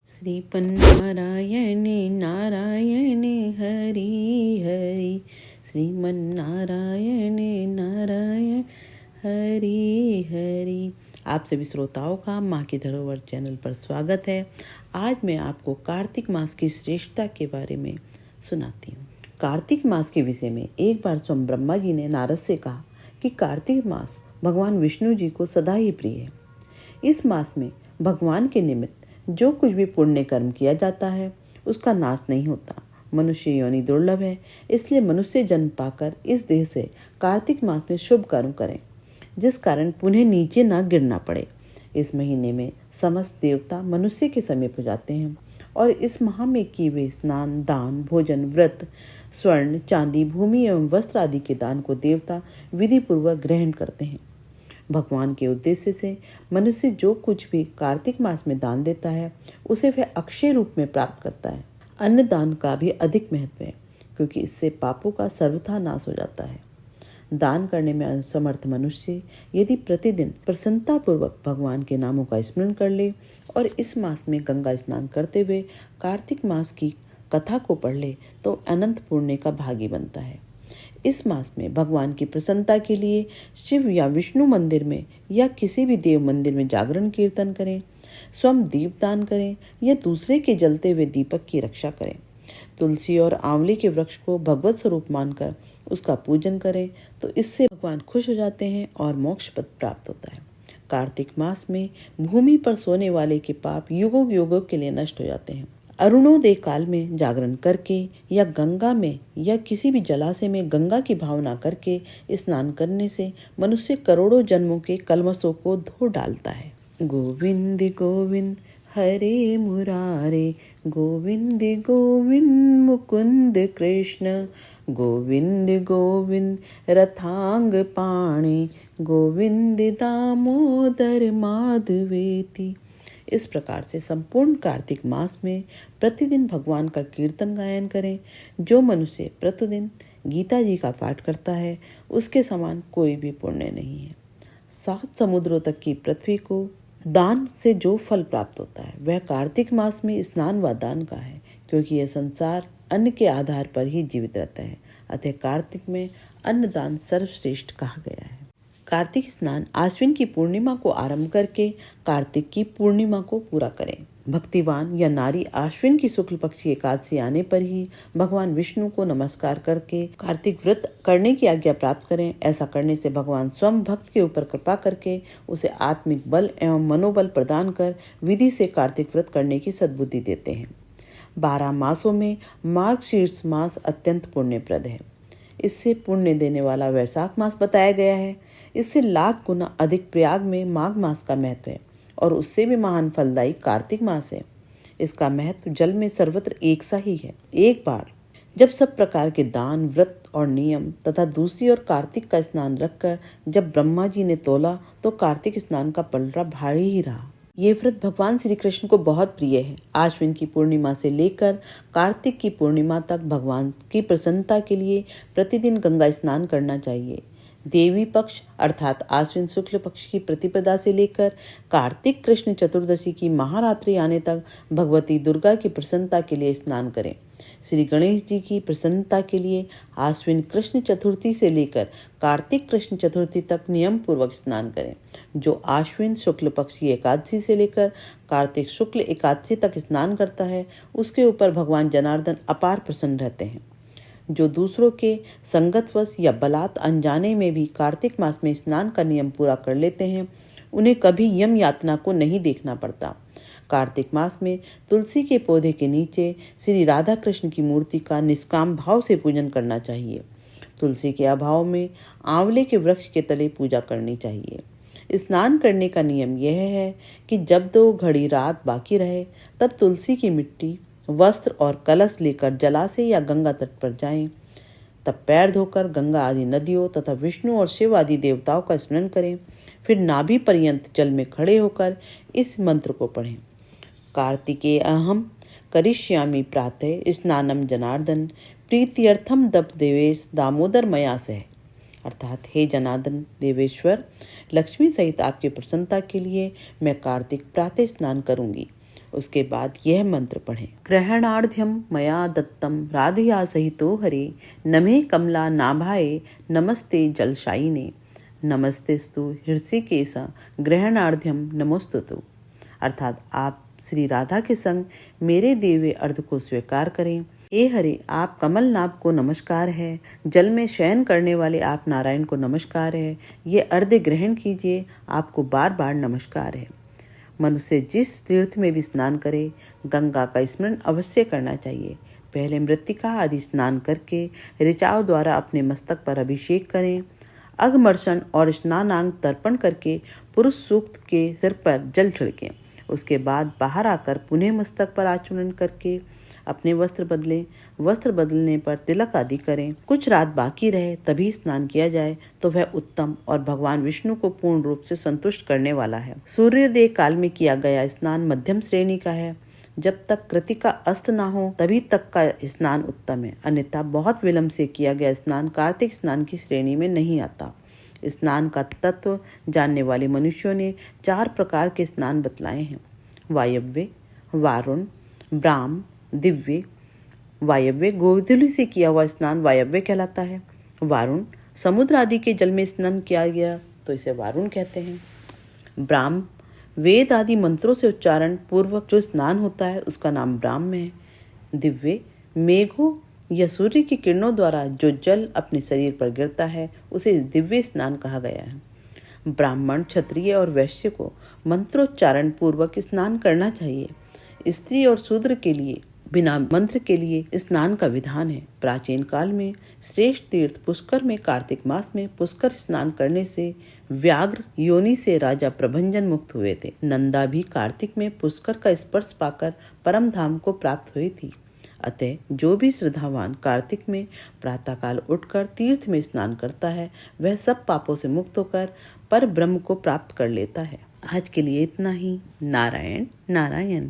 श्रीपन्नारायण नारायण हरि हरि, श्रीमन्नारायण नारायण हरि हरि। आप सभी श्रोताओं का माँ की धरोहर चैनल पर स्वागत है। आज मैं आपको कार्तिक मास की श्रेष्ठता के बारे में सुनाती हूँ। कार्तिक मास के विषय में एक बार स्वयं ब्रह्मा जी ने नारद से कहा कि कार्तिक मास भगवान विष्णु जी को सदा ही प्रिय है। इस मास में भगवान के निमित्त जो कुछ भी पुण्य कर्म किया जाता है उसका नाश नहीं होता। मनुष्य योनि दुर्लभ है, इसलिए मनुष्य जन्म पाकर इस देह से कार्तिक मास में शुभ कर्म करें, जिस कारण पुनः नीचे न गिरना पड़े। इस महीने में समस्त देवता मनुष्य के समीप हो जाते हैं और इस माह में किए हुए स्नान, दान, भोजन, व्रत, स्वर्ण, चांदी, भूमि एवं वस्त्र आदि के दान को देवता विधि पूर्वक ग्रहण करते हैं। भगवान के उद्देश्य से मनुष्य जो कुछ भी कार्तिक मास में दान देता है उसे वह अक्षय रूप में प्राप्त करता है। अन्न दान का भी अधिक महत्व है, क्योंकि इससे पापों का सर्वथा नाश हो जाता है। दान करने में असमर्थ मनुष्य यदि प्रतिदिन प्रसन्नतापूर्वक भगवान के नामों का स्मरण कर ले और इस मास में गंगा स्नान करते हुए कार्तिक मास की कथा को पढ़ ले तो अनंत पुण्य का भागी बनता है। इस मास में भगवान की प्रसन्नता के लिए शिव या विष्णु मंदिर में या किसी भी देव मंदिर में जागरण कीर्तन करें, स्वयं दीप दान करें या दूसरे के जलते हुए दीपक की रक्षा करें। तुलसी और आंवले के वृक्ष को भगवत स्वरूप मानकर उसका पूजन करें तो इससे भगवान खुश हो जाते हैं और मोक्ष पद प्राप्त होता है। कार्तिक मास में भूमि पर सोने वाले के पाप युगों युगों के लिए नष्ट हो जाते हैं। अरुणोदय काल में जागरण करके या गंगा में या किसी भी जलाशय में गंगा की भावना करके स्नान करने से मनुष्य करोड़ों जन्मों के कल्मशों को धो डालता है। गोविंद गोविंद हरे मुरारे, गोविंद गोविंद मुकुंद कृष्ण, गोविंद गोविंद रथांग पाणे, गोविंद दामोदर माधवेति। इस प्रकार से संपूर्ण कार्तिक मास में प्रतिदिन भगवान का कीर्तन गायन करें। जो मनुष्य प्रतिदिन गीता जी का पाठ करता है उसके समान कोई भी पुण्य नहीं है। 7 समुद्रों तक की पृथ्वी को दान से जो फल प्राप्त होता है वह कार्तिक मास में स्नान व दान का है, क्योंकि यह संसार अन्न के आधार पर ही जीवित रहता है। अतः कार्तिक में अन्नदान सर्वश्रेष्ठ कहा गया है। कार्तिक स्नान आश्विन की पूर्णिमा को आरंभ करके कार्तिक की पूर्णिमा को पूरा करें। भक्तिवान या नारी आश्विन की शुक्ल पक्ष की एकादशी आने पर ही भगवान विष्णु को नमस्कार करके कार्तिक व्रत करने की आज्ञा प्राप्त करें। ऐसा करने से भगवान स्वयं भक्त के ऊपर कृपा करके उसे आत्मिक बल एवं मनोबल प्रदान कर विधि से कार्तिक व्रत करने की सद्बुद्धि देते हैं। 12 मासों में मार्गशीर्ष मास अत्यंत पुण्यप्रद है। इससे पुण्य देने वाला वैशाख मास बताया गया है। इससे लाख गुना अधिक प्रयाग में माघ मास का महत्व है और उससे भी महान फलदायी कार्तिक मास है। इसका महत्व जल में सर्वत्र एक सा ही है। एक बार जब सब प्रकार के दान, व्रत और नियम तथा दूसरी ओर कार्तिक का स्नान रखकर जब ब्रह्मा जी ने तोला तो कार्तिक स्नान का पलड़ा भारी ही रहा। ये व्रत भगवान श्री कृष्ण को बहुत प्रिय है। आश्विन की पूर्णिमा से लेकर कार्तिक की पूर्णिमा तक भगवान की प्रसन्नता के लिए प्रतिदिन गंगा स्नान करना चाहिए। देवी पक्ष अर्थात आश्विन शुक्ल पक्ष की प्रतिपदा से लेकर कार्तिक कृष्ण चतुर्दशी की महारात्रि आने तक भगवती दुर्गा की प्रसन्नता के लिए स्नान करें। श्री गणेश जी की प्रसन्नता के लिए आश्विन कृष्ण चतुर्थी से लेकर कार्तिक कृष्ण चतुर्थी तक नियम पूर्वक स्नान करें। जो आश्विन शुक्ल पक्ष की एकादशी से लेकर कार्तिक शुक्ल एकादशी तक स्नान करता है उसके ऊपर भगवान जनार्दन अपार प्रसन्न रहते हैं। जो दूसरों के संगतवश या बलात् अनजाने में भी कार्तिक मास में स्नान का नियम पूरा कर लेते हैं उन्हें कभी यम यातना को नहीं देखना पड़ता। कार्तिक मास में तुलसी के पौधे के नीचे श्री राधा कृष्ण की मूर्ति का निष्काम भाव से पूजन करना चाहिए। तुलसी के अभाव में आंवले के वृक्ष के तले पूजा करनी चाहिए। स्नान करने का नियम यह है कि जब 2 घड़ी रात बाकी रहे तब तुलसी की मिट्टी, वस्त्र और कलश लेकर जलाशय या गंगा तट पर जाएं। तब पैर धोकर गंगा आदि नदियों तथा विष्णु और शिव आदि देवताओं का स्मरण करें। फिर नाभि पर्यंत जल में खड़े होकर इस मंत्र को पढ़ें। कार्तिके अहम करिष्यामि प्रातः स्नानम जनार्दन, प्रीत्यर्थम दप देवेश दामोदर मया सह। अर्थात हे जनार्दन देवेश्वर, लक्ष्मी सहित आपकी प्रसन्नता के लिए मैं कार्तिक प्रातः स्नान करूंगी। उसके बाद यह मंत्र पढ़ें। ग्रहणार्ध्यम मया दत्तम राधया सहितो हरे, नमे कमला नाभाए नमस्ते जलशायिने, नमस्तेस्तु हृषिकेशा ग्रहणार्ध्यम नमोस्तुतु। अर्थात आप श्री राधा के संग मेरे दिए हुए अर्ध को स्वीकार करें। हे हरे, आप कमल नाभ को नमस्कार है। जल में शयन करने वाले आप नारायण को नमस्कार है। ये अर्ध ग्रहण कीजिए, आपको बार बार नमस्कार है। मनुष्य जिस तीर्थ में भी स्नान करे, गंगा का स्मरण अवश्य करना चाहिए। पहले मृत्तिका आदि स्नान करके ऋचाव द्वारा अपने मस्तक पर अभिषेक करें। अघमर्षण और स्नानांग तर्पण करके पुरुष सूक्त के सिर पर जल छिड़कें। उसके बाद बाहर आकर पुनः मस्तक पर आचमन करके अपने वस्त्र बदलें। वस्त्र बदलने पर तिलक आदि करें। कुछ रात बाकी रहे तभी स्नान किया जाए तो वह उत्तम और भगवान विष्णु को पूर्ण रूप से संतुष्ट करने वाला है। सूर्योदय काल में किया गया स्नान मध्यम श्रेणी का है। जब तक कृतिका अस्त ना हो तभी तक का स्नान उत्तम है, अन्यथा बहुत विलंब से किया गया स्नान कार्तिक स्नान की श्रेणी में नहीं आता। स्नान का तत्व जानने वाले मनुष्यों ने 4 प्रकार के स्नान बतलाए हैं। वायव्य, वारुण, ब्राह्म, दिव्य। वायव्य गोधूलि से किया हुआ स्नान वायव्य कहलाता है। वारुण समुद्र आदि के जल में स्नान किया गया तो इसे वारुण कहते हैं। ब्राह्म वेद आदि मंत्रों से उच्चारण पूर्वक जो स्नान होता है उसका नाम ब्राह्म है। दिव्य मेघों या सूर्य की किरणों द्वारा जो जल अपने शरीर पर गिरता है उसे दिव्य स्नान कहा गया है। ब्राह्मण, क्षत्रिय और वैश्य को मंत्रोच्चारण पूर्वक स्नान करना चाहिए। स्त्री और शूद्र के लिए बिना मंत्र के लिए स्नान का विधान है। प्राचीन काल में श्रेष्ठ तीर्थ पुष्कर में कार्तिक मास में पुष्कर स्नान करने से व्याघ्र योनि से राजा प्रभंजन मुक्त हुए थे। नंदा भी कार्तिक में पुष्कर का स्पर्श पाकर परम धाम को प्राप्त हुई थी। अतः जो भी श्रद्धावान कार्तिक में प्रातःकाल उठकर तीर्थ में स्नान करता है वह सब पापों से मुक्त होकर पर ब्रह्म को प्राप्त कर लेता है। आज के लिए इतना ही। नारायण नारायण।